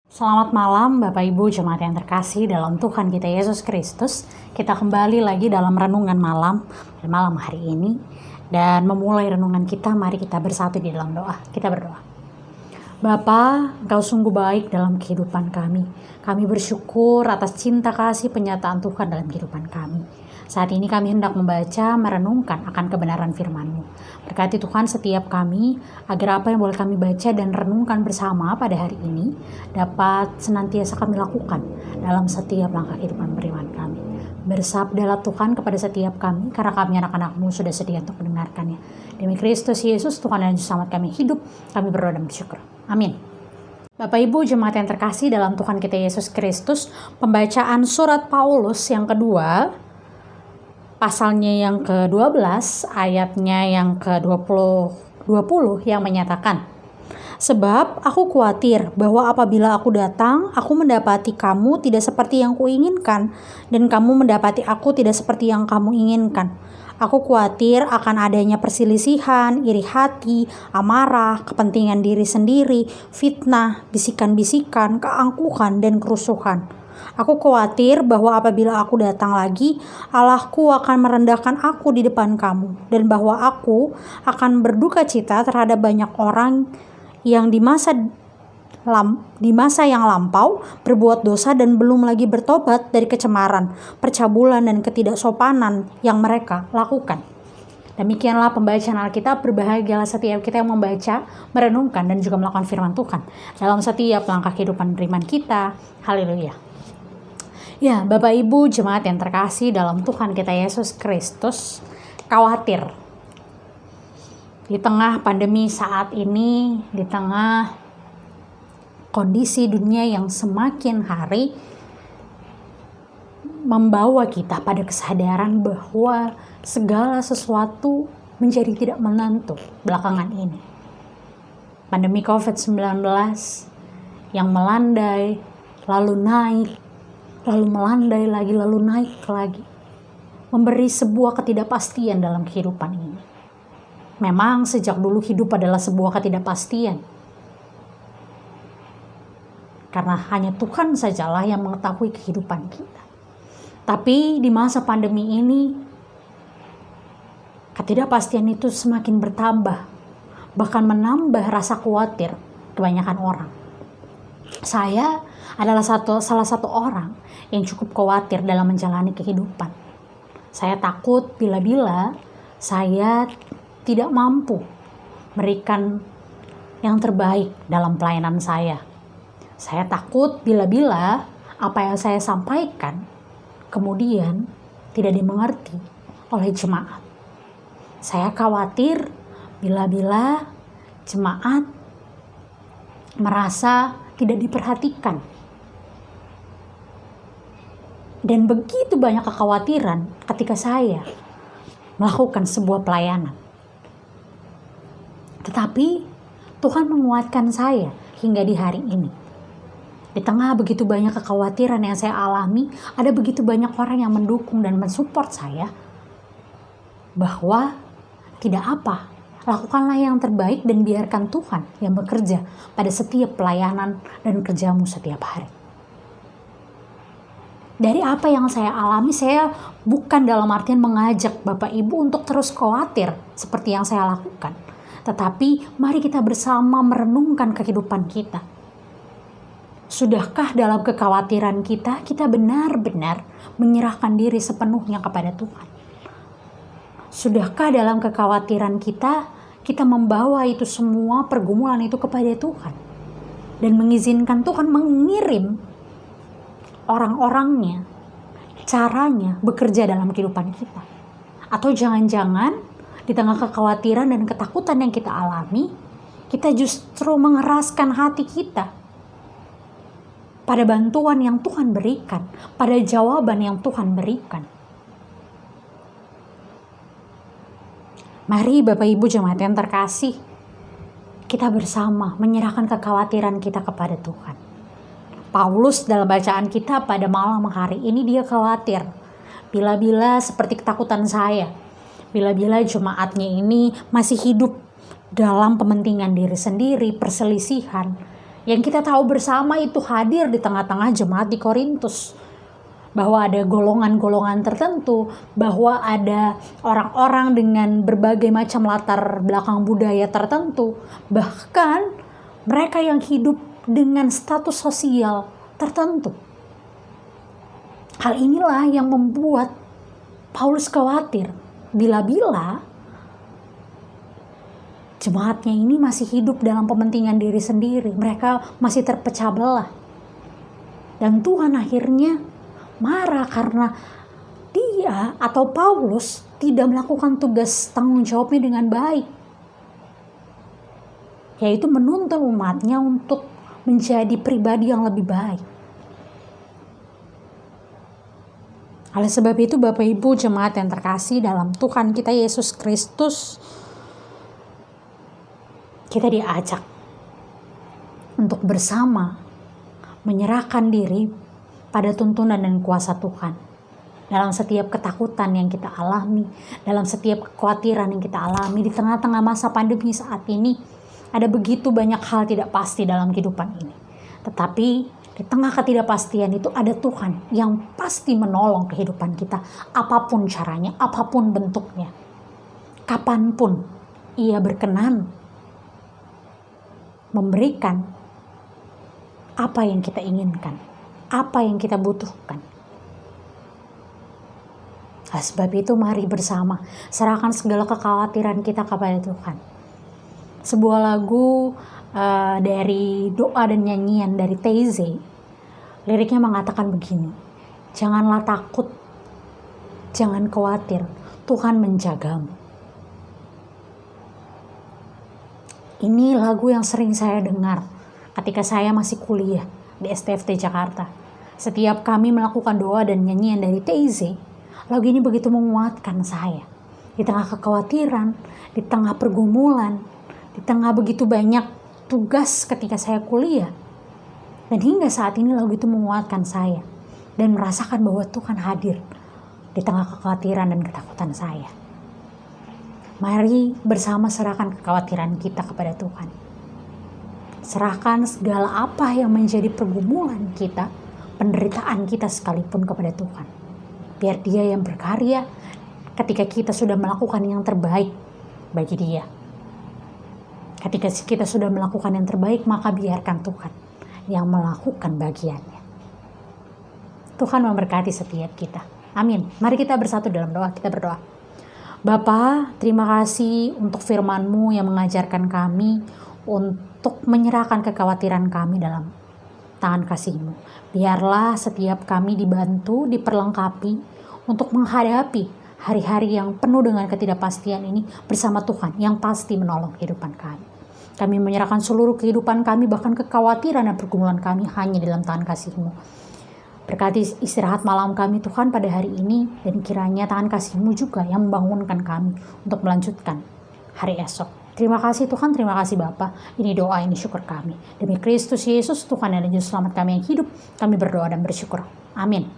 Selamat malam Bapak Ibu Jemaat yang terkasih dalam Tuhan kita Yesus Kristus. Kita kembali lagi dalam renungan malam hari ini. Dan memulai renungan kita, mari kita bersatu di dalam doa. Kita berdoa. Bapa, Engkau sungguh baik dalam kehidupan kami. Kami bersyukur atas cinta kasih penyataan Tuhan dalam kehidupan kami. Saat ini kami hendak membaca, merenungkan akan kebenaran firman-Mu. Berkati Tuhan setiap kami, agar apa yang boleh kami baca dan renungkan bersama pada hari ini dapat senantiasa kami lakukan dalam setiap langkah kehidupan beriman kami. Bersabdalah Tuhan kepada setiap kami, karena kami anak-anak-Mu sudah sedia untuk mendengarkannya. Demi Kristus Yesus, Tuhan dan Juru Selamat kami hidup, kami berdoa dan bersyukur. Amin. Bapak Ibu Jemaat yang terkasih dalam Tuhan kita Yesus Kristus, pembacaan surat Paulus yang kedua, pasalnya yang ke-12, ayatnya yang ke-20 yang menyatakan, sebab aku khawatir bahwa apabila aku datang, aku mendapati kamu tidak seperti yang kuinginkan, dan kamu mendapati aku tidak seperti yang kamu inginkan. Aku khawatir akan adanya perselisihan, iri hati, amarah, kepentingan diri sendiri, fitnah, bisikan-bisikan, keangkuhan, dan kerusuhan. Aku khawatir bahwa apabila aku datang lagi, Allahku akan merendahkan aku di depan kamu, dan bahwa aku akan berduka cita terhadap banyak orang yang di masa yang lampau berbuat dosa dan belum lagi bertobat dari kecemaran, percabulan, dan ketidaksopanan yang mereka lakukan. Demikianlah pembacaan Alkitab. Berbahagialah setiap kita yang membaca, merenungkan, dan juga melakukan firman Tuhan dalam setiap langkah kehidupan beriman kita. Haleluya. Ya, Bapak Ibu Jemaat yang terkasih dalam Tuhan kita Yesus Kristus, khawatir di tengah pandemi saat ini, di tengah kondisi dunia yang semakin hari membawa kita pada kesadaran bahwa segala sesuatu menjadi tidak menentu belakangan ini. Pandemi COVID-19 yang melandai, lalu naik, lalu melandai lagi, lalu naik lagi, memberi sebuah ketidakpastian dalam kehidupan ini. Memang sejak dulu hidup adalah sebuah ketidakpastian, karena hanya Tuhan sajalah yang mengetahui kehidupan kita. Tapi di masa pandemi ini, ketidakpastian itu semakin bertambah, bahkan menambah rasa khawatir kebanyakan orang. Saya adalah salah satu orang yang cukup khawatir dalam menjalani kehidupan. Saya takut bila-bila saya tidak mampu memberikan yang terbaik dalam pelayanan saya. Saya takut bila-bila apa yang saya sampaikan kemudian tidak dimengerti oleh jemaat. Saya khawatir bila-bila jemaat merasa tidak diperhatikan. Dan begitu banyak kekhawatiran ketika saya melakukan sebuah pelayanan. Tetapi Tuhan menguatkan saya hingga di hari ini. Di tengah begitu banyak kekhawatiran yang saya alami, ada begitu banyak orang yang mendukung dan mensupport saya bahwa tidak apa, lakukanlah yang terbaik dan biarkan Tuhan yang bekerja pada setiap pelayanan dan kerjamu setiap hari. Dari apa yang saya alami, saya bukan dalam artian mengajak Bapak Ibu untuk terus khawatir seperti yang saya lakukan. Tetapi mari kita bersama merenungkan kehidupan kita. Sudahkah dalam kekhawatiran kita benar-benar menyerahkan diri sepenuhnya kepada Tuhan? Sudahkah dalam kekhawatiran kita membawa itu semua pergumulan itu kepada Tuhan? Dan mengizinkan Tuhan mengirim orang-orangnya, caranya bekerja dalam kehidupan kita? Atau jangan-jangan di tengah kekhawatiran dan ketakutan yang kita alami, kita justru mengeraskan hati kita pada bantuan yang Tuhan berikan, pada jawaban yang Tuhan berikan. Mari Bapak Ibu Jemaat yang terkasih, kita bersama menyerahkan kekhawatiran kita kepada Tuhan. Paulus dalam bacaan kita pada malam hari ini, dia khawatir bila-bila seperti ketakutan saya, bila-bila jemaatnya ini masih hidup dalam kepentingan diri sendiri, perselisihan, Yang kita tahu bersama itu hadir di tengah-tengah jemaat di Korintus. Bahwa ada golongan-golongan tertentu, bahwa ada orang-orang dengan berbagai macam latar belakang budaya tertentu, bahkan mereka yang hidup dengan status sosial tertentu. Hal inilah yang membuat Paulus khawatir bila-bila jemaatnya ini masih hidup dalam kepentingan diri sendiri. Mereka masih terpecah belah. Dan Tuhan akhirnya marah karena dia atau Paulus tidak melakukan tugas tanggung jawabnya dengan baik, yaitu menuntun umatnya untuk menjadi pribadi yang lebih baik. Oleh sebab itu Bapak Ibu jemaat yang terkasih dalam Tuhan kita Yesus Kristus, kita diajak untuk bersama menyerahkan diri pada tuntunan dan kuasa Tuhan. Dalam setiap ketakutan yang kita alami, dalam setiap kekhawatiran yang kita alami, di tengah-tengah masa pandemi saat ini, ada begitu banyak hal tidak pasti dalam kehidupan ini. Tetapi di tengah ketidakpastian itu ada Tuhan yang pasti menolong kehidupan kita, apapun caranya, apapun bentuknya. Kapanpun Ia berkenan memberikan apa yang kita inginkan, apa yang kita butuhkan. Nah, sebab itu mari bersama serahkan segala kekhawatiran kita kepada Tuhan. Sebuah lagu dari doa dan nyanyian dari Teze, liriknya mengatakan begini: janganlah takut, jangan khawatir, Tuhan menjagamu. Ini lagu yang sering saya dengar ketika saya masih kuliah di STFT Jakarta. Setiap kami melakukan doa dan nyanyian dari Teze, lagu ini begitu menguatkan saya. Di tengah kekhawatiran, di tengah pergumulan, di tengah begitu banyak tugas ketika saya kuliah. Dan hingga saat ini lagu itu menguatkan saya dan merasakan bahwa Tuhan hadir di tengah kekhawatiran dan ketakutan saya. Mari bersama serahkan kekhawatiran kita kepada Tuhan. Serahkan segala apa yang menjadi pergumulan kita, penderitaan kita sekalipun kepada Tuhan. Biar Dia yang berkarya ketika kita sudah melakukan yang terbaik bagi Dia. Ketika kita sudah melakukan yang terbaik, maka biarkan Tuhan yang melakukan bagiannya. Tuhan memberkati setiap kita. Amin. Mari kita bersatu dalam doa. Kita berdoa. Bapa, terima kasih untuk firman-Mu yang mengajarkan kami untuk menyerahkan kekhawatiran kami dalam tangan kasih-Mu. Biarlah setiap kami dibantu, diperlengkapi untuk menghadapi hari-hari yang penuh dengan ketidakpastian ini bersama Tuhan yang pasti menolong kehidupan kami. Kami menyerahkan seluruh kehidupan kami, bahkan kekhawatiran dan pergumulan kami hanya dalam tangan kasih-Mu. Berkati istirahat malam kami Tuhan pada hari ini, dan kiranya tangan kasih-Mu juga yang membangunkan kami untuk melanjutkan hari esok. Terima kasih Tuhan, terima kasih Bapa. Ini doa, ini syukur kami. Demi Kristus Yesus Tuhan dan Juru Selamat kami yang hidup, kami berdoa dan bersyukur. Amin.